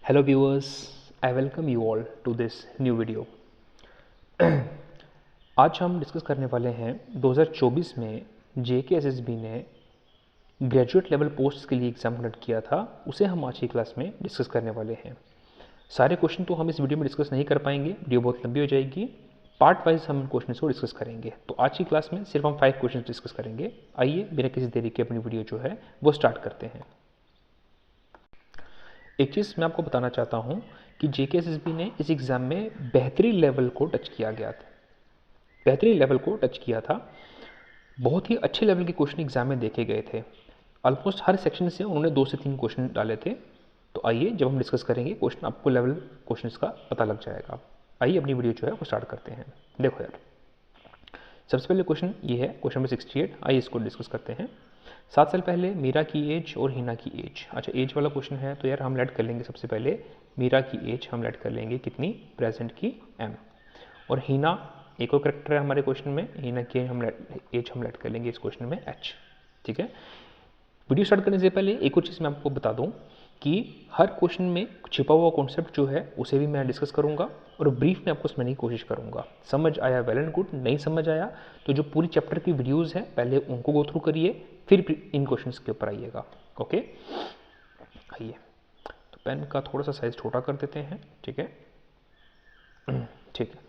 Hello viewers, I welcome you all to this new video. आज हम discuss करने वाले हैं 2024 में JKSSB ने ग्रेजुएट लेवल पोस्ट्स के लिए एग्ज़ाम कंडक्ट किया था, उसे हम आज की क्लास में डिस्कस करने वाले हैं। सारे क्वेश्चन तो हम इस वीडियो में डिस्कस नहीं कर पाएंगे, वीडियो बहुत लंबी हो जाएगी। पार्ट वाइज हम क्वेश्चन को डिस्कस करेंगे। तो आज की क्लास में सिर्फ हम 5 क्वेश्चन डिस्कस करेंगे। आइए बिना किसी देरी के अपनी वीडियो जो है वो स्टार्ट करते हैं। एक चीज़ मैं आपको बताना चाहता हूँ कि JKSSB ने इस एग्ज़ाम में बेहतरीन लेवल को टच किया गया था, बेहतरीन लेवल को टच किया था। बहुत ही अच्छे लेवल के क्वेश्चन एग्जाम में देखे गए थे। ऑलमोस्ट हर सेक्शन से उन्होंने 2 से 3 क्वेश्चन डाले थे। तो आइए जब हम डिस्कस करेंगे क्वेश्चन, आपको लेवल क्वेश्चन का पता लग जाएगा। आइए अपनी वीडियो जो है वो स्टार्ट करते हैं। देखो यार, सबसे पहले क्वेश्चन ये है, क्वेश्चन नंबर 68। आइए इसको डिस्कस करते हैं। 7 साल पहले मीरा की एज और हिना की एज। अच्छा, एज वाला क्वेश्चन है तो यार हम लेट कर लेंगे। सबसे पहले मीरा की एज हम लेट कर लेंगे कितनी, प्रेजेंट की m, और हिना एक और करेक्टर है हमारे क्वेश्चन में, हिना की एज हम लेट कर लेंगे इस क्वेश्चन में h। ठीक है। वीडियो स्टार्ट करने से पहले एक और चीज़ मैं आपको बता दूं कि हर क्वेश्चन में छिपा हुआ कॉन्सेप्ट जो है उसे भी मैं डिस्कस करूंगा और ब्रीफ में आपको समझने की कोशिश करूंगा। समझ आया वेल एंड गुड, नहीं समझ आया तो जो पूरी चैप्टर की वीडियोस हैं पहले उनको गो थ्रू करिए, फिर इन क्वेश्चंस के ऊपर आइएगा। ओके, आइए तो पेन का थोड़ा सा साइज छोटा कर देते हैं। ठीक है, ठीक है।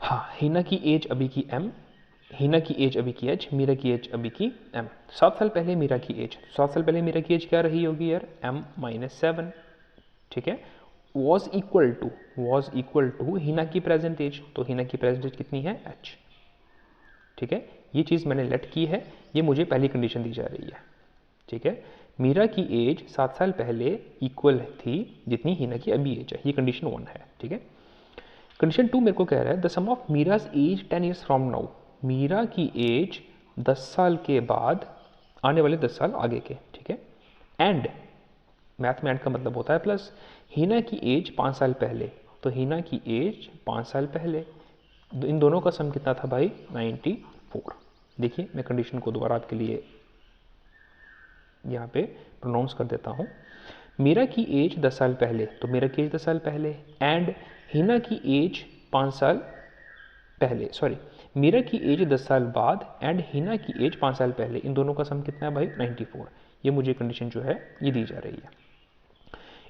हाँ, हिना की एज अभी की m, हिना की एज अभी की h, मीरा की एज अभी की m। 7 साल पहले मीरा की एज, 7 साल पहले मीरा की एज क्या रही होगी यार, m-7। ठीक है। वॉज इक्वल टू हिना की प्रेजेंट एज, तो हिना की प्रेजेंट एज कितनी है, h। ठीक है, ये चीज़ मैंने लेट की है, ये मुझे पहली कंडीशन दी जा रही है। ठीक है, मीरा की एज 7 साल पहले इक्वल थी जितनी हिना की अभी एज है, ये कंडीशन 1 है। ठीक है। कंडीशन 2 मेरे को कह रहा है the sum of Meera's age 10 years from now. Meera की एज 10 साल के बाद, आने वाले 10 साल आगे के। ठीक है। एंड मैथ में एंड का मतलब होता है प्लस, हिना की एज 5 साल पहले, तो हिना की एज 5 साल पहले, इन दोनों का सम कितना था भाई, 94। देखिए मैं कंडीशन को दोबारा आपके लिए यहाँ पे प्रोनाउंस कर देता हूँ। मीरा की एज 10 साल पहले, तो मीरा की एज 10 साल पहले, एंड हिना की एज 5 साल पहले, सॉरी, मीरा की एज 10 साल बाद एंड हिना की एज 5 साल पहले, इन दोनों का सम कितना है भाई, 94। ये मुझे कंडीशन जो है ये दी जा रही है।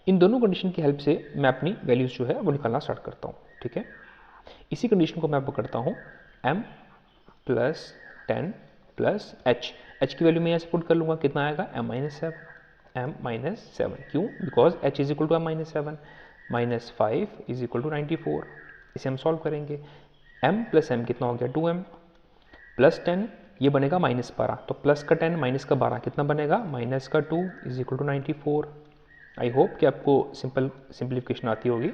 इन दोनों कंडीशन की हेल्प से मैं अपनी वैल्यूज जो है वो निकालना स्टार्ट करता हूँ। ठीक है। इसी कंडीशन को मैं आपको करता हूँ m प्लस 10 प्लस h की वैल्यू मैं यहाँ से पुट कर लूँगा, कितना आएगा, m-7। क्यों, because h is equal to m-7, -5 is equal to 94। इसे हम सॉल्व करेंगे। m प्लस m कितना हो गया, 2m, प्लस 10 ये बनेगा -12, तो प्लस का 10 माइनस का 12 कितना बनेगा, माइनस का 2 is equal to 94। I hope कि आपको सिंप्लीफिकेशन आती होगी।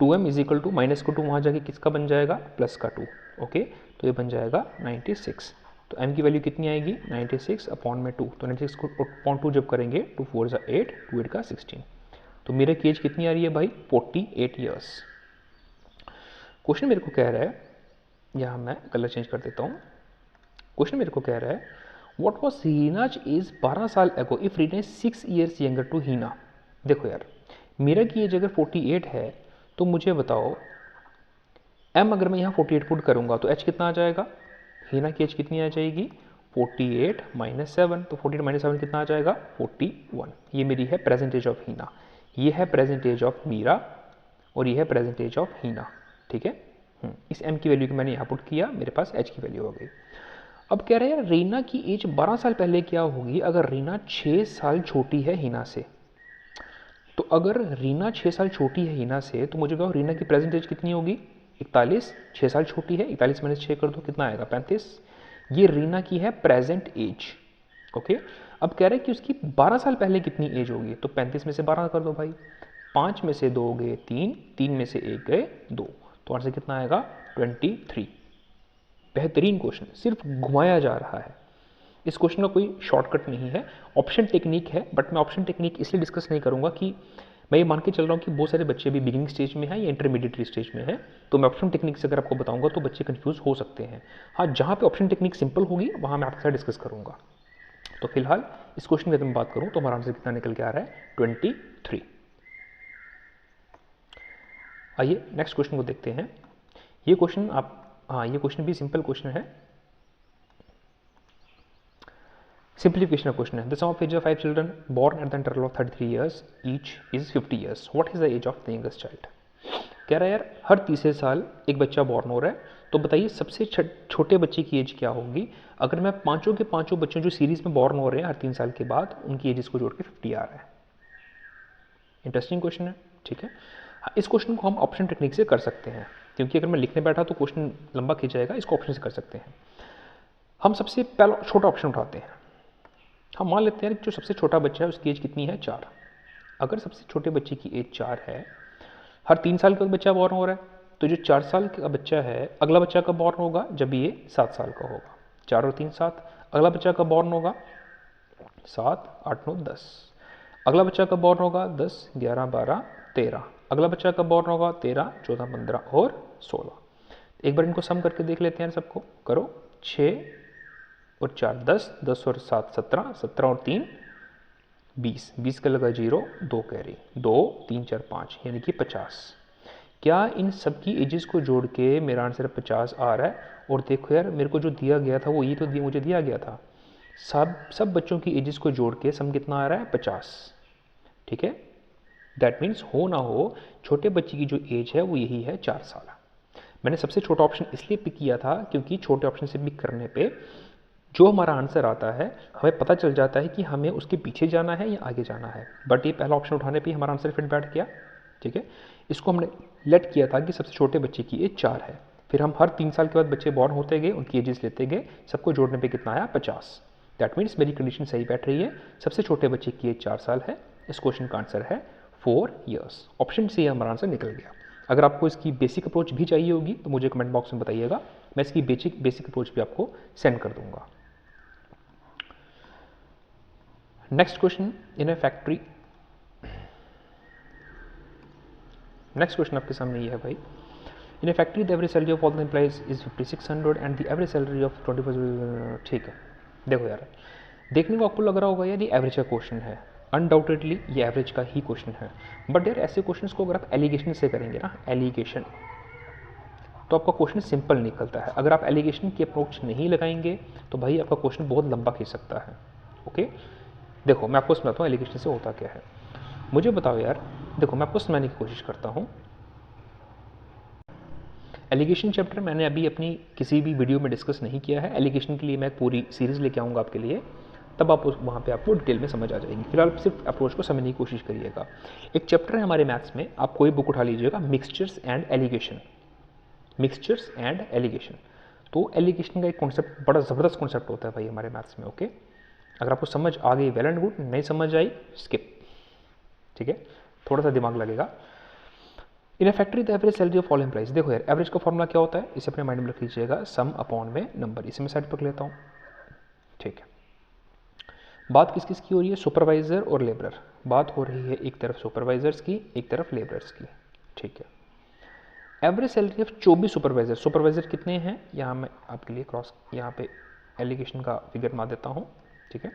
2m is equal to minus को 2 वहाँ जाके किसका बन जाएगा, प्लस का 2। ओके, तो ये बन जाएगा 96। तो m की वैल्यू कितनी आएगी, 96 अपॉन में 2, तो 96 को अपॉन 2 जब करेंगे 2 4 ज़ा 8, 2 8 का 16। तो मेरे की एज कितनी आ रही है भाई, 48 ईयर्स। क्वेश्चन मेरे को कह रहा है, यहाँ मैं कलर चेंज कर देता हूँ। क्वेश्चन मेरे को कह रहा है व्हाट वाज रीनाज एज 12 साल ago if Reena is 6 years younger to Hina. देखो यार, मेरा की एज अगर 48 है तो मुझे बताओ m अगर मैं यहाँ 48 पुट करूँगा तो h कितना आ जाएगा, हिना की एज कितनी आ जाएगी, 48 माइनस 7, तो 48 माइनस 7 कितना आ जाएगा, 41। ये मेरी है प्रेजेंट एज ऑफ हिना, ये है प्रेजेंट एज ऑफ मीरा, और ये है प्रेजेंट एज ऑफ हिना। ठीक है। इस m की वैल्यू को मैंने यहाँ पुट किया, मेरे पास h की वैल्यू हो गई। अब कह रहे हैं रीना की एज 12 साल पहले क्या होगी अगर रीना 6 साल छोटी है हिना से। तो अगर रीना 6 साल छोटी है हिना से तो मुझे बताओ रीना की प्रेजेंट एज कितनी होगी, 41। 6 साल छोटी है, 41 माइनस 6 कर दो कितना आएगा, 35। ये रीना की है प्रेजेंट एज। ओके, अब कह रहे हैं कि उसकी 12 साल पहले कितनी एज होगी, तो 35 में से 12 कर दो भाई, 5 में से 2 गए 3, 3 में से 1 गए 2, तो आंसर कितना आएगा, 23। बेहतरीन क्वेश्चन, सिर्फ घुमाया जा रहा है। इस क्वेश्चन का कोई शॉर्टकट नहीं है, ऑप्शन टेक्निक है, बट मैं ऑप्शन टेक्निक इसलिए डिस्कस नहीं करूंगा कि मैं ये मान के चल रहा हूँ कि बहुत सारे बच्चे भी बिगिनिंग स्टेज में हैं या इंटरमीडिएट स्टेज में हैं, तो मैं ऑप्शन टेक्निक से अगर आपको बताऊंगा तो बच्चे कंफ्यूज हो सकते हैं। हाँ, जहाँ पे ऑप्शन टेक्निक सिंपल होगी वहाँ मैं आपके साथ डिस्कस करूँगा। तो फिलहाल इस क्वेश्चन की अगर मैं बात करूँ तो हमारा आंसर कितना निकल के आ रहा है, 23। आइए नेक्स्ट क्वेश्चन को देखते हैं। ये क्वेश्चन ये क्वेश्चन भी सिंपल क्वेश्चन है, सिंप्लीफिकेशन क्वेश्चन है। The sum of age of 5 children born at the interval of 33 years each is 50 years. What is the age of the youngest child? कह रहा है यार हर तीसरे साल एक बच्चा बॉर्न हो रहा है, तो बताइए सबसे छोटे बच्चे की एज क्या होगी। अगर मैं पांचों के पांचों बच्चों जो सीरीज में बॉर्न हो रहे हैं हर 3 साल के बाद, उनकी एजेस को जोड़ के 50 आ रहा है। इंटरेस्टिंग क्वेश्चन है, ठीक है। इस क्वेश्चन को हम ऑप्शन टेक्निक से कर सकते हैं, क्योंकि अगर मैं लिखने बैठा तो क्वेश्चन लंबा खींच जाएगा, इसको ऑप्शन से कर सकते हैं। हम सबसे पहला छोटा ऑप्शन उठाते हैं। हम मान लेते हैं कि जो सबसे छोटा बच्चा है उसकी एज कितनी है, 4। अगर सबसे छोटे बच्चे की एज 4 है, हर 3 साल का बच्चा बॉर्न हो रहा है, तो जो 4 साल का बच्चा है, अगला बच्चा कब बॉर्न होगा, जब ये 7 साल का होगा। 4 और 3 7। अगला बच्चा कब बॉर्न होगा, 7 8 9 10। अगला बच्चा कब बॉर्न होगा, 10 11 12 13। अगला बच्चा कब बॉर्न होगा, 13 14 15 और 16। एक बार इनको सम करके देख लेते हैं सबको, करो। 6 और 4 10, 10 और 7 17, 17 और 3 20, 20 का लगा 0, 2 कैरी, 2 3 4 5 यानी कि 50। क्या इन सब की एजेस को जोड़ के मेरा आंसर 50 आ रहा है। और देखो यार मेरे को जो दिया गया था वो ये तो मुझे दिया गया था, सब बच्चों की एजेस को जोड़ के सम कितना आ रहा है, 50। ठीक है, दैट मीन्स हो ना हो छोटे बच्चे की जो एज है वो यही है, 4 साल। मैंने सबसे छोटा ऑप्शन इसलिए पिक किया था क्योंकि छोटे ऑप्शन से पिक करने पे जो हमारा आंसर आता है हमें पता चल जाता है कि हमें उसके पीछे जाना है या आगे जाना है। बट ये पहला ऑप्शन उठाने पे हमारा आंसर फिट बैठ गया। ठीक है, इसको हमने लेट किया था कि सबसे छोटे बच्चे की एज 4 है। फिर हम हर 3 साल के बाद बच्चे बॉर्न होते गए, उनकी एजेस लेते गए, सबको जोड़ने पे कितना आया, 50। दैट मीन्स मेरी कंडीशन सही बैठ रही है, सबसे छोटे बच्चे की एज 4 साल है। इस क्वेश्चन का आंसर है 4 ईयर्स। ऑप्शन से हमारा आंसर निकल गया। अगर आपको इसकी बेसिक अप्रोच भी चाहिए होगी तो मुझे कमेंट बॉक्स में बताइएगा, मैं इसकी बेसिक अप्रोच भी आपको सेंड कर दूंगा। Next question, in a factory. Next question आपके सामने ये है भाई, in a factory the average salary of all the employees is 5600 and the average salary of 24। ठीक है, देखो यार देखने को आपको लग रहा होगा यार ये एवरेज का क्वेश्चन है, अनडाउटेडली ये एवरेज का ही क्वेश्चन है। बट यार ऐसे क्वेश्चंस को अगर आप एलिगेशन से करेंगे ना, एलिगेशन, तो आपका क्वेश्चन सिंपल निकलता है। अगर आप एलिगेशन की अप्रोच नहीं लगाएंगे तो भाई आपका क्वेश्चन बहुत लंबा खींच सकता है। ओके, देखो मैं आपको समझाता हूँ एलिगेशन से होता क्या है। मुझे बताओ यार, देखो मैं आपको समझाने की कोशिश करता हूँ। एलिगेशन चैप्टर मैंने अभी अपनी किसी भी वीडियो में डिस्कस नहीं किया है। एलिगेशन के लिए मैं एक पूरी सीरीज़ लेके आऊँगा आपके लिए, तब आप वहाँ पे आपको डिटेल में समझ आ जाएगी। फिलहाल सिर्फ अप्रोच को समझने की कोशिश करिएगा। एक चैप्टर है हमारे मैथ्स में, आप कोई बुक उठा लीजिएगा, mixtures and allegation. Mixtures and allegation, तो एलिगेशन का एक कॉन्सेप्ट बड़ा ज़बरदस्त कॉन्सेप्ट होता है भाई हमारे मैथ्स में। ओके, अगर आपको समझ आ गई वेल एंड गुड, नहीं समझ आई स्किप। ठीक है, थोड़ा सा दिमाग लगेगा। In a factory the average salary of all employees, देखो यार एवरेज का फॉर्मूला क्या होता है, इसे अपने माइंड में रख लीजिएगा, सम अपॉन में नंबर। इसे मैं साइड पर लेता हूँ। ठीक है, बात किस किस की हो रही है, सुपरवाइजर और लेबरर। बात हो रही है एक तरफ सुपरवाइजर्स की, एक तरफ लेबरर्स की। ठीक है, average salary of 24 supervisor. Supervisor कितने हैं, यहाँ मैं आपके लिए क्रॉस यहाँ पे एलिगेशन का फिगर मार देता हूँ। ठीक है,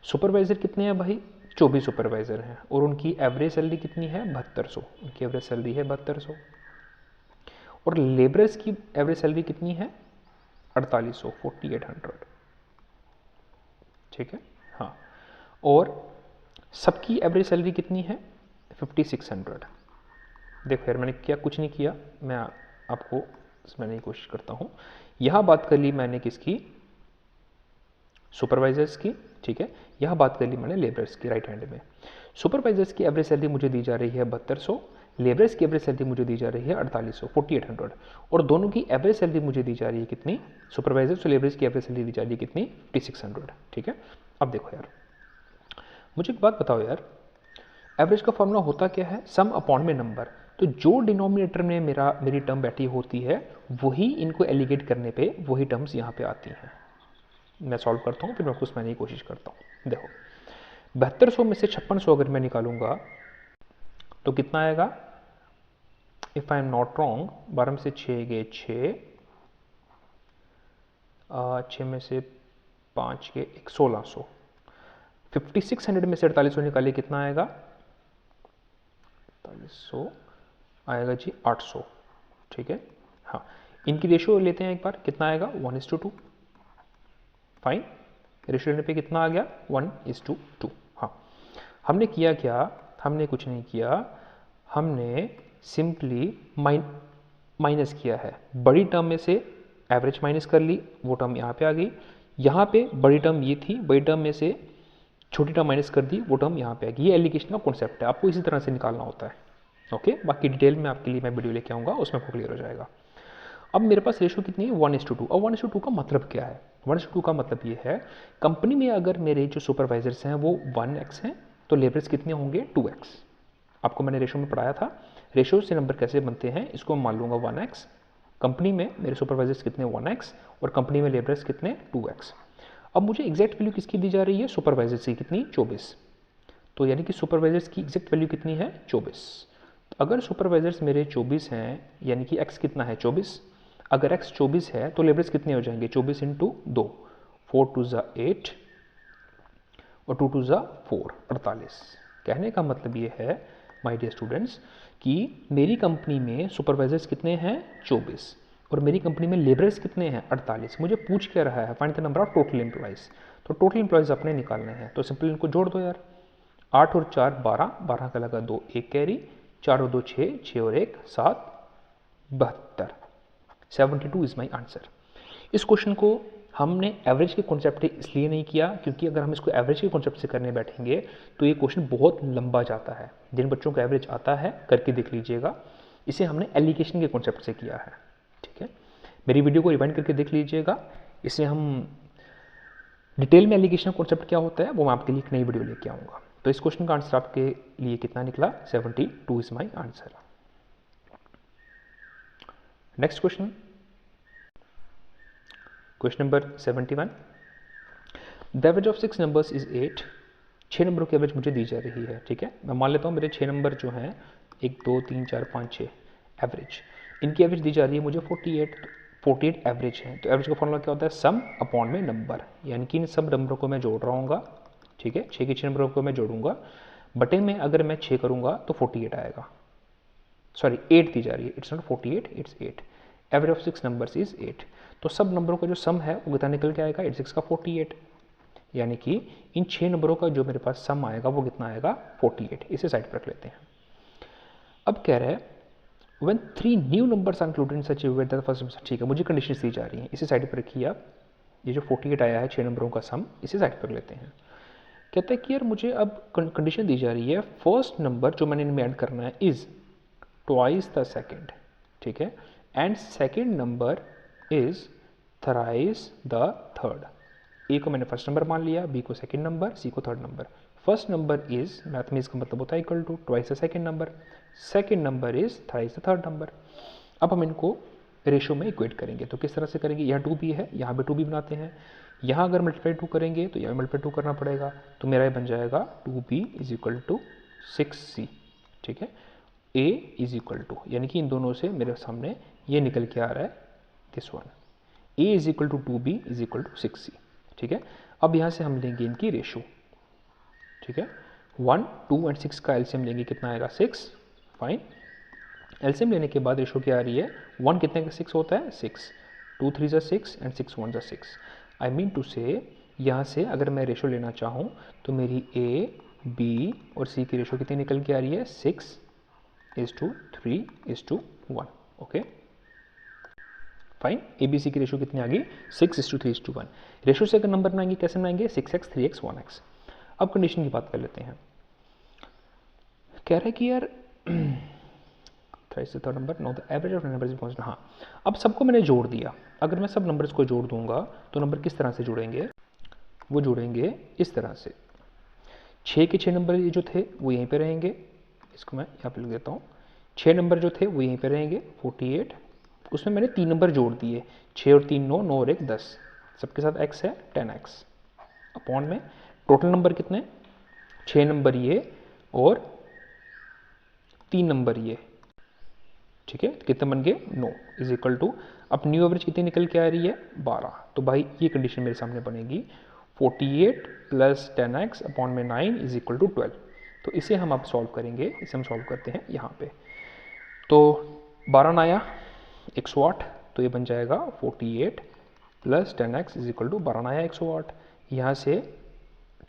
सुपरवाइजर कितने हैं भाई, 24 सुपरवाइजर हैं, और उनकी एवरेज सैलरी कितनी है, 7200। उनकी एवरेज सैलरी है 7200। और लेबरर्स की एवरेज सैलरी कितनी है, 4800, 4800। ठीक है, हाँ, और सबकी एवरेज सैलरी कितनी है, 5600। देखो यार मैंने क्या कुछ नहीं किया, मैं आपको समझने की कोशिश करता हूँ। यहाँ बात कर ली मैंने किसकी, सुपरवाइजर्स की। ठीक है, यहाँ बात कर ली मैंने लेबरर्स की राइट हैंड में। सुपरवाइजर्स की एवरेज सैलरी मुझे दी जा रही है 7200, लेबरर्स की एवरेज सैलरी मुझे दी जा रही है 4800, 4800। और दोनों की एवरेज सैलरी मुझे दी जा रही है कितनी, सुपरवाइजर्स और लेबरर्स की एवरेज सैलरी दी जा रही है कितनी, 5600। ठीक है, अब देखो यार मुझे एक बात बताओ यार, एवरेज का फॉर्मूला होता क्या है, सम अपॉन में नंबर। तो जो डिनोमिनेटर में मेरी टर्म बैठी होती है वही इनको एलिगेट करने पे वही टर्म्स यहाँ पे आती हैं। मैं सॉल्व करता हूँ फिर मैं आपको समझने की कोशिश करता हूँ। देखो 7200 में से 5600 अगर मैं निकालूंगा तो कितना आएगा, if I am not wrong, 12 में से 6 गए 6, 6 में से 5 गए 1600। 5600 में से 4800 निकालिए कितना आएगा, 4800 आएगा जी 800, ठीक है। हाँ, इनकी रेशियो लेते हैं एक बार, कितना आएगा 1:2। फाइन, रेशियो लेने पे कितना आ गया 1:2। हाँ, हमने किया क्या, हमने कुछ नहीं किया, हमने सिंपली माइनस किया है। बड़ी टर्म में से एवरेज माइनस कर ली, वो टर्म यहाँ पे आ गई। यहाँ पे बड़ी टर्म ये थी, बड़ी टर्म में से छोटी टर्म माइनस कर दी, वो टर्म यहाँ पे आ गई। ये एलिगेशन का कॉन्सेप्ट है, आपको इसी तरह से निकालना होता है। ओके, बाकी डिटेल में आपके लिए मैं वीडियो लेके आऊँगा, उसमें आपको क्लियर हो जाएगा। अब मेरे पास रेशो कितनी है 1:2। अब 1:2 का मतलब क्या है, 1:2 का मतलब ये है, कंपनी में अगर मेरे जो सुपरवाइजर्स हैं वो 1x हैं, तो लेबर्स कितने होंगे 2x। आपको मैंने रेशो में पढ़ाया था, रेशो से नंबर कैसे बनते हैं, इसको मैं मान लूँगा 1x। कंपनी में मेरे सुपरवाइजर्स कितने 1x, और कंपनी में लेबर्स कितने 2x। अब मुझे एग्जैक्ट वैल्यू किसकी दी जा रही है, सुपरवाइजर्स की कितनी 24। तो यानी कि सुपरवाइजर्स की एग्जैक्ट वैल्यू कितनी है 24। तो अगर सुपरवाइजर्स मेरे 24 हैं, यानी कि x कितना है 24, अगर x 24 है तो लेबर्स कितने हो जाएंगे 24 × 2, 4 2 8 और 2 2 4, 48। कहने का मतलब ये है माय डियर स्टूडेंट्स कि मेरी कंपनी में सुपरवाइजर्स कितने हैं 24, और मेरी कंपनी में लेबर्स कितने हैं 48। मुझे पूछ क्या रहा है, find the number of total employees. तो टोटल एम्प्लॉइज अपने निकालने हैं, तो सिंपल इनको जोड़ दो यार। 8 और 4 12, 12 का लगा 2, 1 कैरी, 4 और 2 6, 6 और 1 7, 72। 72 इज माई आंसर। इस क्वेश्चन को हमने एवरेज के कॉन्सेप्ट से इसलिए नहीं किया क्योंकि अगर हम इसको एवरेज के कॉन्सेप्ट से करने बैठेंगे तो ये क्वेश्चन बहुत लंबा जाता है। जिन बच्चों को एवरेज आता है करके देख लीजिएगा, इसे हमने एलिगेशन के कॉन्सेप्ट से किया है, ठीक है। मेरी वीडियो को रिवाइंड करके देख लीजिएगा, इसे हम डिटेल में एलिगेशन कॉन्सेप्ट क्या होता है वो मैं आपके लिए एक नई वीडियो लेके आऊँगा। तो इस क्वेश्चन का आंसर आपके लिए कितना निकला 72 is my answer. Next question, question number 71। The average of 6 numbers is 8। 6 नंबरों की एवरेज मुझे दी जा रही है, ठीक है। मैं मान लेता हूँ मेरे 6 नंबर जो हैं 1 2 3 4 5 6 एवरेज, इनकी एवरेज दी जा रही है मुझे 48 एवरेज है। तो एवरेज का फॉर्मूला क्या होता है, सम अपॉन में नंबर, यानी कि इन सब नंबरों को मैं जोड़ रहा हूँ, ठीक है। 6 के 6 नंबरों को मैं जोड़ूंगा, बटे में अगर मैं 6 करूँगा तो 48 आएगा, सॉरी 8 दी जा रही है, it's not 48 it's 8। Average of 6 numbers is 8। तो सब नंबरों का जो सम है वो कितना निकल के आएगा 86 का 48, यानी कि इन 6 नंबरों का जो मेरे पास सम आएगा वो कितना आएगा 48। इसे साइड पर रख लेते हैं। अब कह रहे हैं when 3 new numbers are included in such a way that the first, ठीक है, मुझे कंडीशन दी जा रही है, इसे साइड पर रखिए आप। ये जो 48 आया है 6 नंबरों का सम, इसे साइड पर लेते हैं। कहता है कि यार मुझे अब कंडीशन दी जा रही है फर्स्ट नंबर जो मैंने इनमें ऐड करना है इज ट्वाइस द सेकेंड, ठीक है, and second number is thrice the third. A को मैंने फर्स्ट नंबर मान लिया, बी को सेकेंड नंबर, सी को third number. First number is math में इसका मतलब होता है equal to twice the second number, second number is thrice the third number. अब हम इनको रेशो में इक्वेट करेंगे, तो किस तरह से करेंगे, यहाँ 2b है, यहाँ पे 2b बनाते हैं। यहाँ अगर मल्टीप्लाई 2 करेंगे तो यहाँ मल्टीप्लाई 2 करना पड़ेगा, तो मेरा ये बन जाएगा 2b is equal to 6c, ठीक है। a इज इक्वल टू, यानी कि इन दोनों से मेरे सामने ये निकल के आ रहा है this one, a is equal to 2b is equal to 6c, ठीक है। अब यहाँ से हम लेंगे इनकी रेशो, ठीक है। 1 2 एंड 6 का एलसीएम लेंगे, कितना आएगा 6, फाइन। एलसीएम लेने के बाद रेशो क्या आ रही है, 1 कितने का 6 होता है 6, 2 3 ज़ा 6 एंड 6 1 ज़ा 6। आई मीन टू से यहाँ से अगर मैं रेशो लेना चाहूँ तो मेरी a b और c की रेशो कितनी निकल के आ रही है 6:3:1, okay fine. A B C की रेशो कितनी आ गई 6:3:1। रेशो से अगर नंबर बनाएंगे कैसे बनाएंगे 6x 3x 1x। अब कंडीशन की बात कर लेते हैं, कह रहा है कि यार third number know the average of numbers is constant. हाँ, अब सबको मैंने जोड़ दिया, अगर मैं सब नंबर्स को जोड़ दूंगा तो नंबर किस तरह से जुड़ेंगे, वो जुड़ेंगे इस तरह से। 6 के 6 नंबर ये जो थे वो यहीं पे रहेंगे, इसको मैं यहाँ पे लिख देता हूँ। 6 नंबर जो थे वो यहीं पे रहेंगे 48, उसमें मैंने 3 नंबर जोड़ दिए, 6 और 3 9, 9 और 1 10, सबके साथ x है 10x अपॉन में टोटल नंबर कितने 6 नंबर ये और 3 नंबर ये, ठीक है, कितने बन गए 9 इज इक्वल टू, अब न्यू एवरेज कितनी निकल के आ रही है 12। तो भाई ये कंडीशन मेरे सामने बनेगी 48 प्लस 10x अपॉन में 9 इज इक्वल टू 12। तो इसे हम अब सॉल्व करेंगे, इसे हम सॉल्व करते हैं यहाँ पे। तो 12 आया 108, तो ये बन जाएगा 48 plus 10x is equal to 12 आया 108, यहाँ से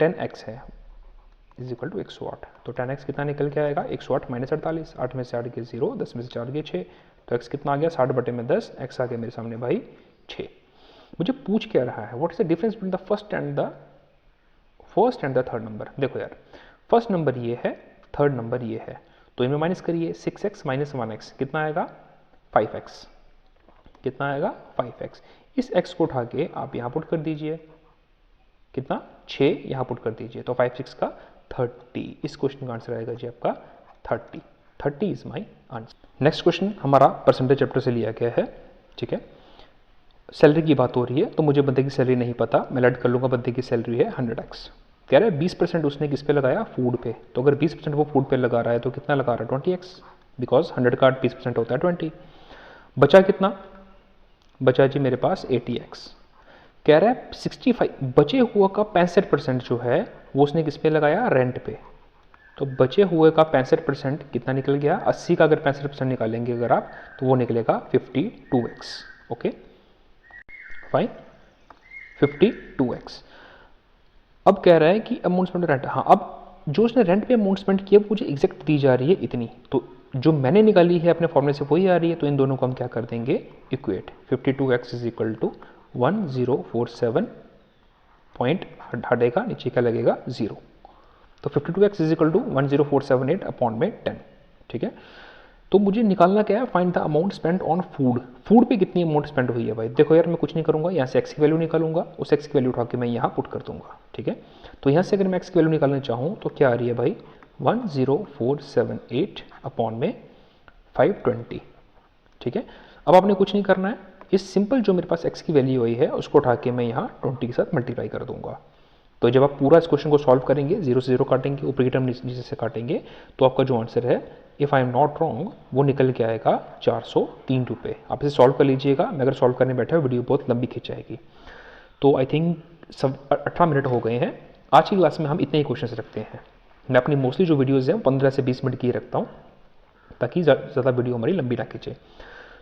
10x है इज इक्वल टू 108, तो 10x कितना निकल के आएगा 108 माइनस 48, 8 में से 8 गए 0, 10 में से 4 गए 6, तो x कितना आ गया 60 बटे में 10, x आ गया मेरे सामने भाई 6। मुझे पूछ क्या रहा है, what is the difference between the first and the third number. देखो यार, फर्स्ट नंबर ये है, थर्ड नंबर ये है, तो इनमें माइनस करिए, 6x माइनस 1x कितना आएगा 5x, कितना आएगा 5x। इस x को उठा के आप यहाँ पुट कर दीजिए, कितना 6 यहाँ पुट कर दीजिए, तो 5 6 का 30। इस क्वेश्चन का आंसर आएगा जी आपका 30 is my answer. Next question हमारा परसेंटेज चैप्टर से लिया गया है, ठीक है। सैलरी की बात हो रही है, तो मुझे बंदे की सैलरी नहीं पता, मैं ऐड कर लूँगा बंदे की सैलरी है 100x। कह रहा है 20% उसने किस पे लगाया, फूड पे, तो अगर 20% वो फूड पे लगा रहा है तो कितना लगा रहा है 20x, बिकॉज 100 का 20% होता है 20। बचा कितना, बचा जी मेरे पास 80x। कह रहा है 65 बचे हुए का 65% जो है वो उसने किस पे लगाया, रेंट पे, तो बचे हुए का 65% कितना निकल गया, 80 का अगर 65% निकालेंगे अगर आप, तो वो निकलेगा 52x। Okay fine, 52x। अब कह रहा है कि अमाउंट स्पेंड रेंट, हाँ अब जो उसने रेंट पे अमाउंट स्पेंड किया वो मुझे एग्जैक्ट दी जा रही है इतनी, तो जो मैंने निकाली है अपने फॉर्मूले से वही आ रही है, तो इन दोनों को हम क्या कर देंगे equate. 52x is equal to 1047 point हटेगा, नीचे क्या लगेगा 0, तो 52x is equal to 10478 upon में 10, ठीक है। तो मुझे निकालना क्या है, find the amount spend on food. Food पे कितनी अमाउंट स्पेंड हुई है भाई, देखो यार मैं कुछ नहीं करूँगा, यहाँ से x की वैल्यू निकालूंगा, उस x की वैल्यू उठा के मैं यहाँ पुट कर दूंगा, ठीक है। तो यहाँ से अगर मैं x की वैल्यू निकालना चाहूँ तो क्या आ रही है भाई 10478 अपॉन में 520, ठीक है। अब आपने कुछ नहीं करना है, इस सिंपल जो मेरे पास x की वैल्यू हुई है उसको उठा के मैं यहाँ 20 के साथ मल्टीप्लाई कर दूंगा। तो जब आप पूरा इस क्वेश्चन को सॉल्व करेंगे, 0 से 0 काटेंगे, ऊपर की टर्म नीचे से काटेंगे, तो आपका जो आंसर है if I am not wrong वो निकल के आएगा 403 रुपये। आप इसे सॉल्व कर लीजिएगा, मैं अगर सॉल्व करने बैठा वीडियो बहुत लंबी खिंचाएगी। तो आई थिंक सब 18 मिनट हो गए हैं, आज की क्लास में हम इतने ही क्वेश्चन रखते हैं। मैं अपनी मोस्टली जो वीडियोज़ हैं 15 से 20 मिनट की रखता हूँ, ताकि ज़्यादा वीडियो हमारी लंबी ना खींचे।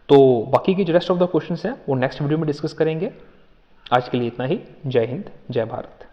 तो बाकी की जो रेस्ट ऑफ द क्वेश्चन हैं वो नेक्स्ट वीडियो में डिस्कस करेंगे। आज के लिए इतना ही। जय हिंद, जय भारत।